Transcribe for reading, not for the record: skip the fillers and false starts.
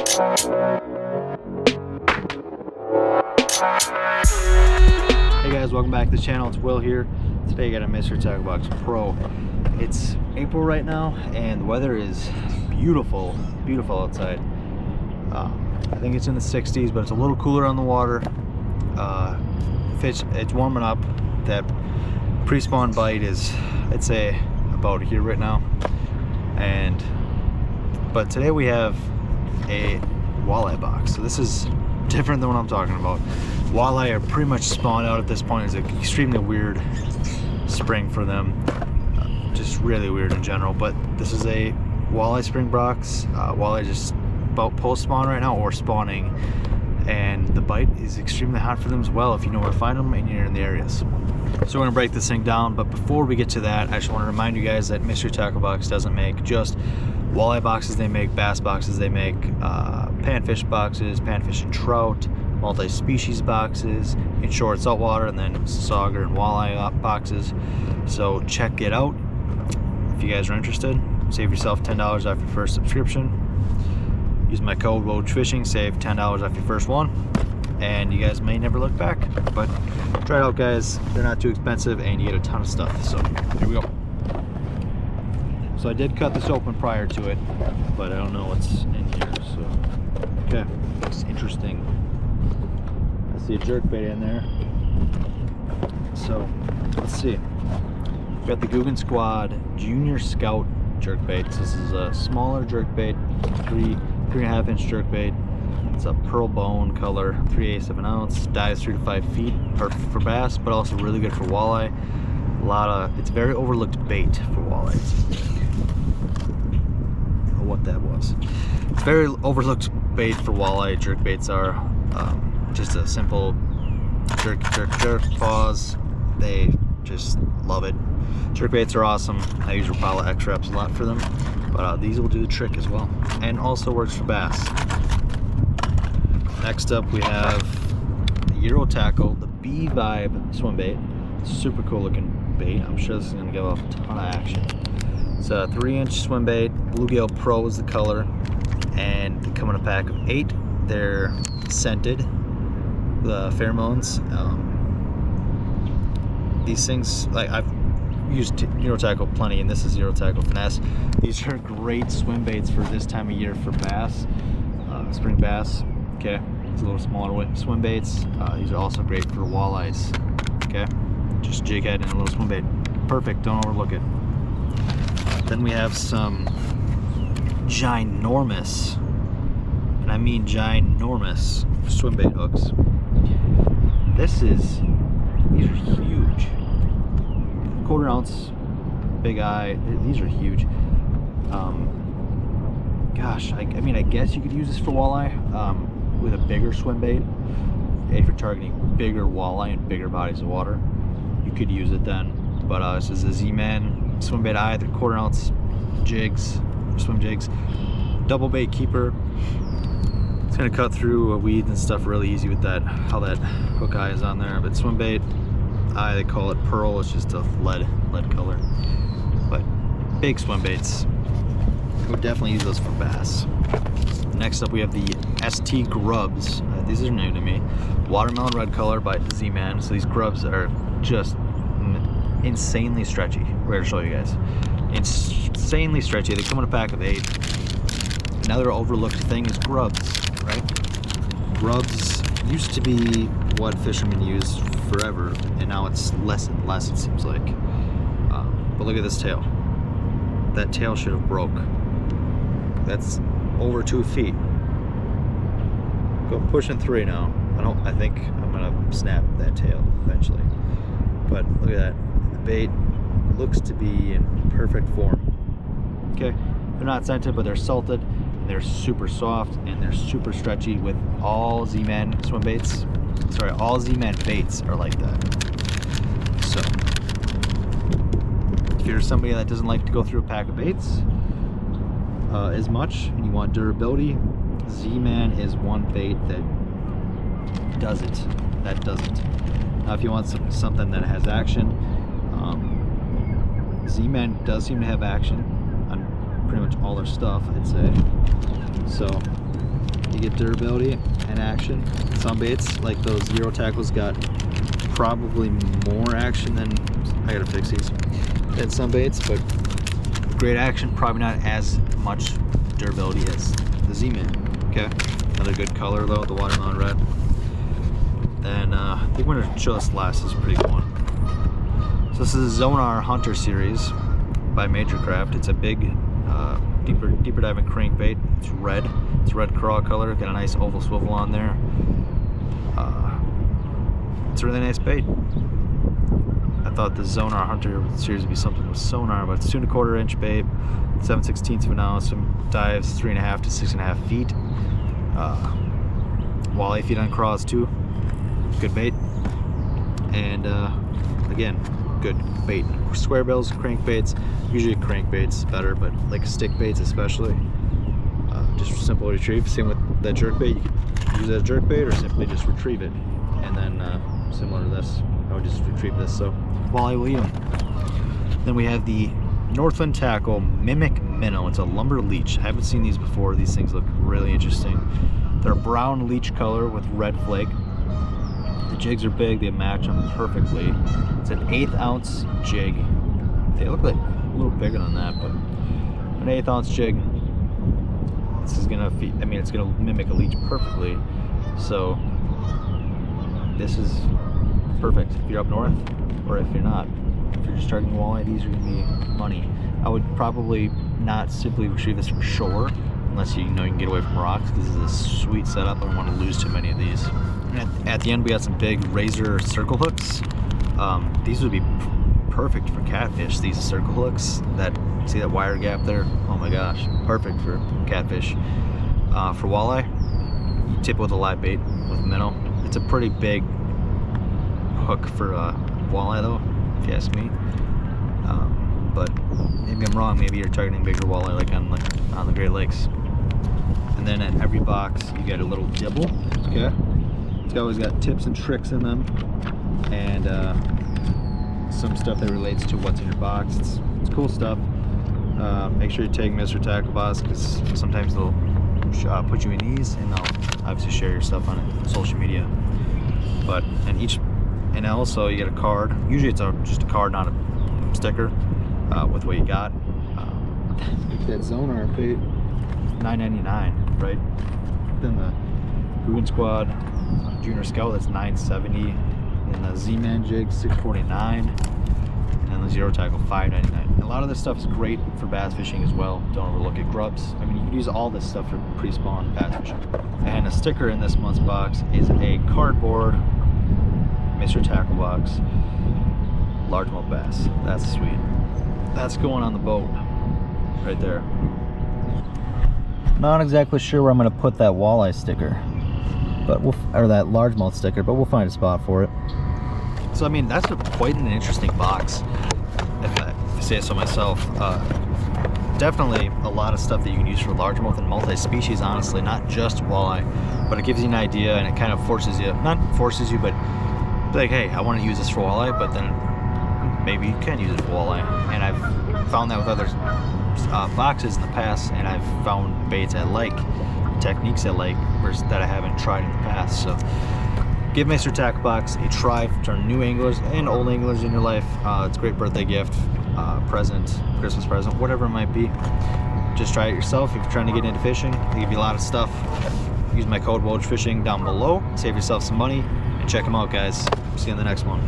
Hey guys, welcome back to the channel. It's Will here. Today I got a Mystery Tackle Box Pro. It's April right now and the weather is beautiful, beautiful outside. I think it's in the 60s, but it's a little cooler on the water. It's warming up. That pre-spawn bite is, I'd say, about here right now. But today we have a walleye box. So this is different than what I'm talking about. Walleye are pretty much spawned out at this point. It's an extremely weird spring for them. Just really weird in general. But this is a walleye spring box. Walleye just about post spawn right now or spawning. And the bite is extremely hot for them as well if you know where to find them and you're in the areas. So we're gonna break this thing down, but before we get to that, I just want to remind you guys that Mystery Tackle Box doesn't make just walleye boxes. They make bass boxes, they make panfish boxes, panfish and trout, multi-species boxes, inshore saltwater, and then sauger and walleye boxes. So check it out if you guys are interested. Save yourself $10 off your first subscription. Use my code WOJFishing, save $10 off your first one, and you guys may never look back. But try it out, guys. They're not too expensive and you get a ton of stuff. So here we go. So I did cut this open prior to it, but I don't know what's in here. So okay, looks interesting. I see a jerkbait in there. So let's see. We got the Guggen Squad Junior Scout jerkbait. So this is a smaller jerkbait, 3.5 inch jerkbait. It's a pearl bone color, 3/8 of an ounce. Dives 3 to 5 feet for bass, but also really good for walleye. It's very overlooked bait for walleyes. I don't know what that was. It's very overlooked bait for walleye. Jerkbaits are just a simple jerk, pause. They just love it. Jerkbaits are awesome. I use Rapala X-Reps a lot for them, but these will do the trick as well, and also works for bass. Next up we have the Euro Tackle, the B Vibe swim bait. Super cool looking bait. I'm sure this is going to give off a ton of action. It's a 3-inch swim bait. Bluegill Pro is the color, and they come in a pack of 8. They're scented with pheromones. These things, like, I've used Euro Tackle plenty, and this is Euro Tackle Finesse. These are great swim baits for this time of year for bass, spring bass. Okay, it's a little smaller swim baits. These are also great for walleyes. Okay, just jig head and a little swim bait. Perfect, don't overlook it. Then we have some ginormous, and I mean ginormous, swim bait hooks. These are huge. 1/4 ounce, big eye. These are huge. Gosh, I mean, I guess you could use this for walleye with a bigger swim bait. If you're targeting bigger walleye and bigger bodies of water, you could use it then. But this is a Z-Man swim bait eye, the 1/4 ounce jigs, swim jigs, double bait keeper. It's gonna cut through weeds and stuff really easy with that, how that hook eye is on there. But swim bait eye, they call it pearl. It's just a lead color. But big swim baits, I would definitely use those for bass. Next up we have the ST Grubs. These are new to me. Watermelon red color by Z-Man. So these grubs are just insanely stretchy. We're going to show you guys. Insanely stretchy. They come in a pack of 8. Another overlooked thing is grubs, right? Grubs used to be what fishermen used forever, and now it's less and less, it seems like. But look at this tail. That tail should have broke. That's over 2 feet. Go pushing 3 now. I think I'm gonna snap that tail eventually. But look at that. The bait looks to be in perfect form. Okay, they're not scented, but they're salted. And they're super soft and they're super stretchy. With all Z-Man swim baits, sorry, all Z-Man baits are like that. So if you're somebody that doesn't like to go through a pack of baits as much and you want durability, Z-Man is one bait that does it. Now if you want something that has action, Z-Man does seem to have action on pretty much all their stuff, I'd say. So You get durability and action. Some baits, like those Zero tackles, got probably more action than, I gotta fix these, than some baits, but great action, probably not as much durability as the Z-Man. Okay, another good color though, the watermelon red. And I think I'm gonna show this last. This is a pretty good one. So this is a Zonar Hunter series by Major Craft. It's a big, deeper diving crankbait. It's red. It's red craw color. Got a nice oval swivel on there. It's a really nice bait. I thought the Zonar Hunter series would be something with sonar, but it's 2 1/4 inch bait, 7/16 of an ounce, some dives 3.5 to 6.5 feet. Walleye feed on craws too. Good bait. And again, good bait. Square bills, crankbaits. Usually crankbaits better, but like stick baits especially. Just simple retrieve. Same with that jerk bait. You can use that jerk bait or simply just retrieve it. And then similar to this, I would just retrieve this. So walleye will eat them. Then we have the Northland Tackle Mimic Minnow. It's a lumber leech. I haven't seen these before. These things look really interesting. They're a brown leech color with red flake. The jigs are big. They match them perfectly. It's an 1/8 ounce jig. They look like a little bigger than that, but an 1/8 ounce jig. This is gonna feed, I mean, it's gonna mimic a leech perfectly. So this is perfect if you're up north, or if you're not. If you're just targeting walleye, these are gonna be money. I would probably not simply retrieve this from shore, unless you know you can get away from rocks. This is a sweet setup. I don't want to lose too many of these. And at the end, we got some big razor circle hooks. These would be perfect for catfish. These circle hooks, that, see that wire gap there? Oh my gosh, perfect for catfish. For walleye, you tip it with a live bait with minnow. It's a pretty big hook for walleye though, if you ask me. But maybe I'm wrong. Maybe you're targeting bigger walleye like on the Great Lakes. And then in every box, you get a little dibble. Okay, it's always got tips and tricks in them, and some stuff that relates to what's in your box. It's cool stuff. Make sure you take Mystery Tackle Box, because sometimes they'll put you at ease, and they'll obviously share your stuff on social media. But and also you get a card. Usually it's just a card, not a sticker, with what you got. That Zonar bait, $9.99, right? Then the Hoogan Squad Junior Scout, that's $9.70. And the Z-Man jig, $6.49. And then the Zero Tackle, $5.99. A lot of this stuff is great for bass fishing as well. Don't overlook it. Grubs. I mean, you can use all this stuff for pre-spawn bass fishing. And a sticker in this month's box is a cardboard Mystery Tackle Box largemouth bass. That's sweet. That's going on the boat right there. Not exactly sure where I'm going to put that walleye sticker, but or that largemouth sticker, but we'll find a spot for it. So I mean, that's quite an interesting box, if I say so myself. Definitely a lot of stuff that you can use for largemouth and multi-species, honestly, not just walleye, but it gives you an idea, and it kind of forces you, not forces you, but like, hey, I want to use this for walleye, but then maybe you can use it for walleye. And I've found that with other boxes in the past, and I've found baits I like, techniques I like, that I haven't tried in the past. So give Mystery Tackle Box a try for new anglers and old anglers in your life. It's a great birthday gift, present, Christmas present, whatever it might be. Just try it yourself if you're trying to get into fishing. They give you a lot of stuff. Use my code WOJFishing down below. Save yourself some money, and check them out, guys. See you in the next one.